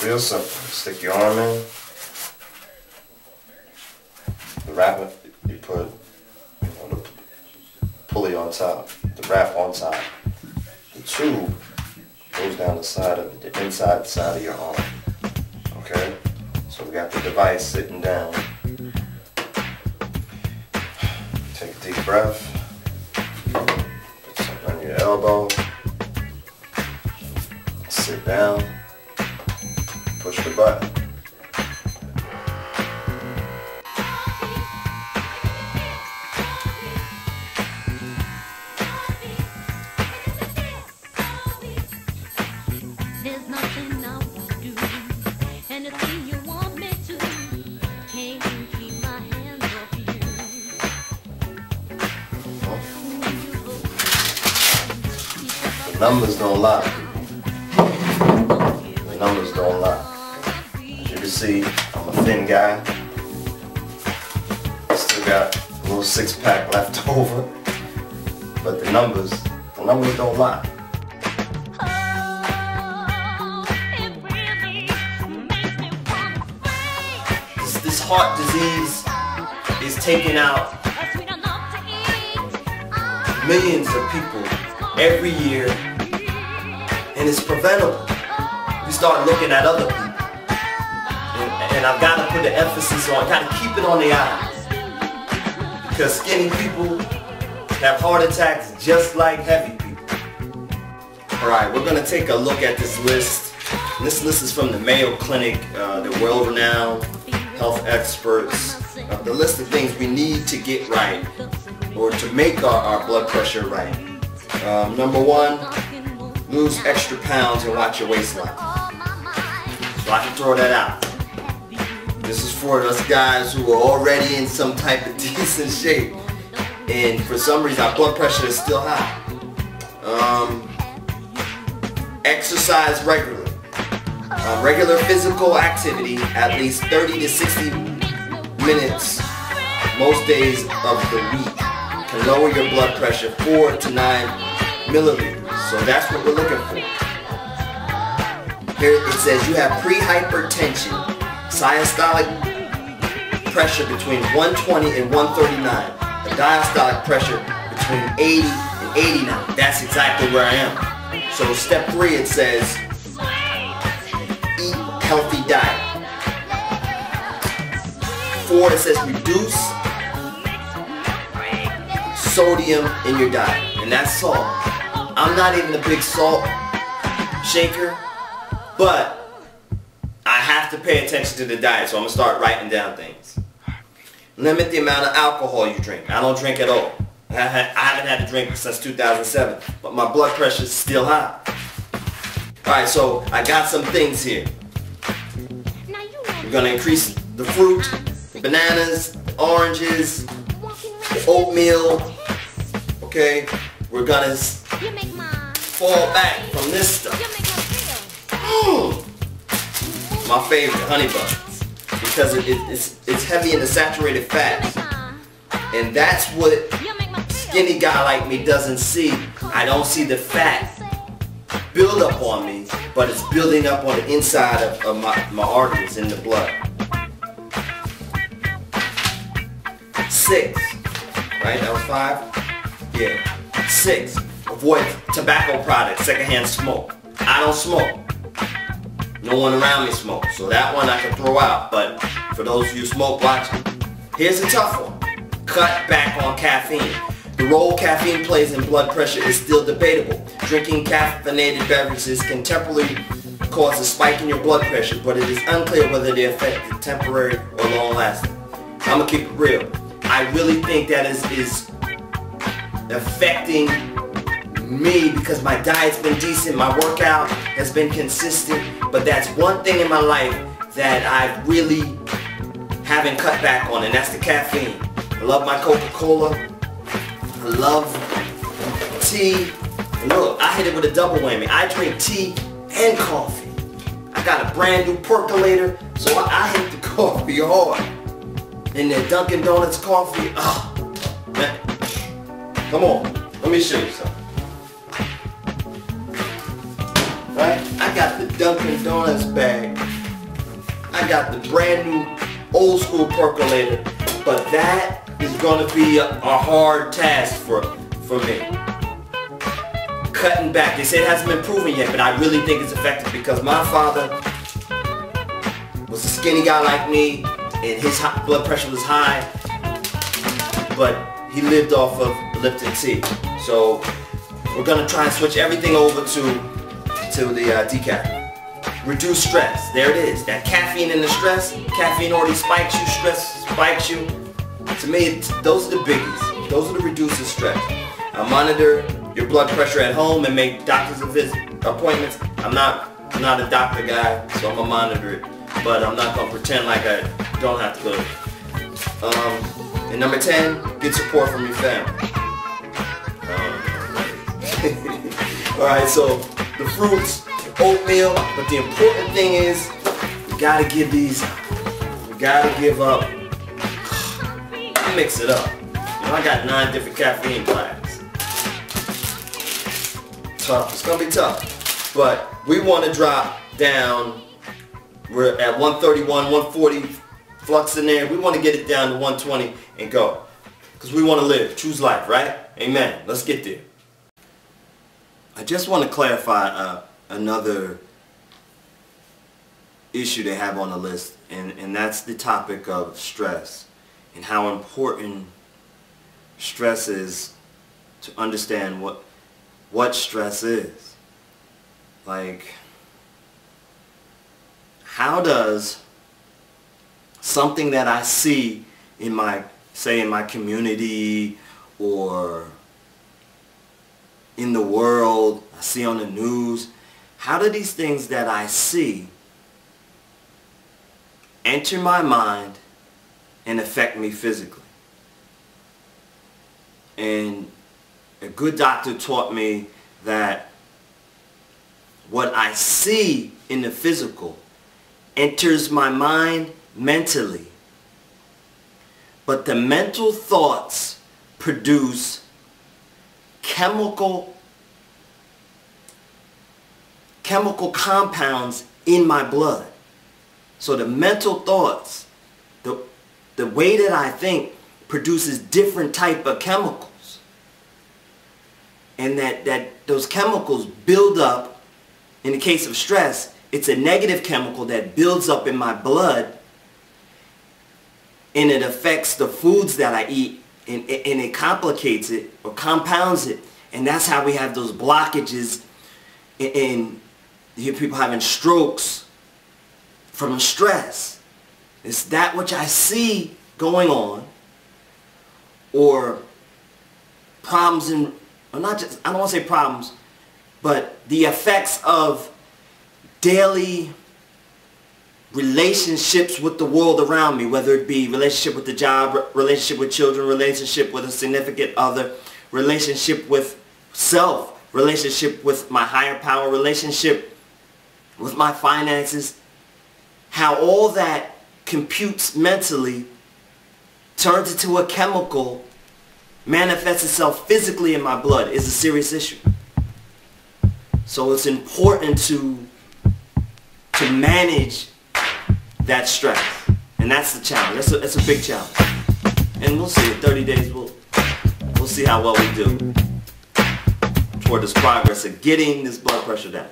real simple. Stick your arm in. The wrap you put, the pulley on top. The wrap on top. The tube goes down the side of the inside side of your arm. Okay? So we got the device sitting down. Take a deep breath. Put something on your elbow. Sit down. Push the button. There's nothing I won't do, anything you want me to. Can't keep my hands off you. The numbers don't lie. The numbers don't lie. As you can see, I'm a thin guy. Still got a little six-pack left over. But the numbers don't lie. This heart disease is taking out millions of people every year, and it's preventable. We start looking at other people, and I've got to put the emphasis on, got to keep it on the eyes, because skinny people have heart attacks just like heavy people. Alright, we're going to take a look at this list. And this list is from the Mayo Clinic, the world-renowned health experts. The list of things we need to get right, or to make our blood pressure right. Number one, lose extra pounds and watch your waistline. So I can throw that out. This is for us guys who are already in some type of decent shape, and for some reason our blood pressure is still high. Exercise regularly. Regular physical activity, at least 30 to 60 minutes most days of the week, can lower your blood pressure 4 to 9 milliliters. So that's what we're looking for. Here it says you have pre-hypertension, systolic pressure between 120 and 139, the diastolic pressure between 80 and 89. That's exactly where I am. So step 3, it says eat healthy diet. 4, it says reduce sodium in your diet, and that's salt. I'm not even a big salt shaker, but I have to pay attention to the diet, so I'm going to start writing down things. Limit the amount of alcohol you drink. I don't drink at all. I haven't had to drink since 2007, but my blood pressure is still high. Alright, so I got some things here. We're going to increase the fruit, the bananas, the oranges, the oatmeal. Okay, we're going to fall back from this stuff. My favorite, honey buns, because it's heavy in the saturated fats, and that's what skinny guy like me doesn't see. I don't see the fat build up on me, but it's building up on the inside of my arteries in the blood. 6, right? That was 5? Yeah. 6, avoid tobacco products, secondhand smoke. I don't smoke. No one around me smokes, so that one I can throw out. But for those of you who smoke watching, here's a tough one. Cut back on caffeine. The role caffeine plays in blood pressure is still debatable. Drinking caffeinated beverages can temporarily cause a spike in your blood pressure, but it is unclear whether the effect is temporary or long-lasting. I'm going to keep it real. I really think that is affecting me because my diet's been decent, my workout has been consistent, but that's one thing in my life that I really haven't cut back on, and that's the caffeine. I love my Coca-Cola. I love tea. And look, I hit it with a double whammy. I drink tea and coffee. I got a brand new percolator, so I hit the coffee hard. And the Dunkin' Donuts coffee, oh, man. Come on, let me show you something. Right? I got the Dunkin' Donuts bag I got the brand new old school percolator, but that is going to be a hard task for me. Cutting back. They say it hasn't been proven yet, but I really think it's effective because my father was a skinny guy like me, and his blood pressure was high, but he lived off of Lipton tea. So we're going to try and switch everything over to the decaf. Reduce stress. There it is. That caffeine and the stress. Caffeine already spikes you. Stress spikes you. To me, those are the biggies. Those are the reducing stress. I monitor your blood pressure at home and make doctor's appointments. I'm not a doctor guy, so I'm gonna monitor it. But I'm not gonna pretend like I don't have to go. And number 10, get support from your family. Alright, so the fruits, oatmeal, but the important thing is we gotta give these up. We gotta give up. I mix it up. You know, I got 9 different caffeine blacks. Tough. It's gonna be tough. But we want to drop down. We're at 131, 140 flux in there. We want to get it down to 120 and go. Because we want to live. Choose life, right? Amen. Let's get there. I just want to clarify another issue they have on the list, and that's the topic of stress and how important stress is to understand what stress is. Like, how does something that I see in my, say in my community or in the world, I see on the news, how do these things that I see enter my mind and affect me physically? And a good doctor taught me that what I see in the physical enters my mind mentally, but the mental thoughts produce chemical compounds in my blood. So the mental thoughts, the way that I think produces different type of chemicals, and that those chemicals build up. In the case of stress, it's a negative chemical that builds up in my blood, and it affects the foods that I eat, and it complicates it or compounds it, and that's how we have those blockages, and you hear people having strokes from stress. It's that which I see going on, or problems in, or not just, I don't want to say problems, but the effects of daily relationships with the world around me, whether it be relationship with the job, relationship with children, relationship with a significant other, relationship with self, relationship with my higher power, relationship with my finances, how all that computes mentally, turns into a chemical, manifests itself physically in my blood, is a serious issue. So it's important to manage that stress, and that's the challenge. That's a big challenge, and we'll see. In 30 days, we'll see how well we do toward this progress of getting this blood pressure down.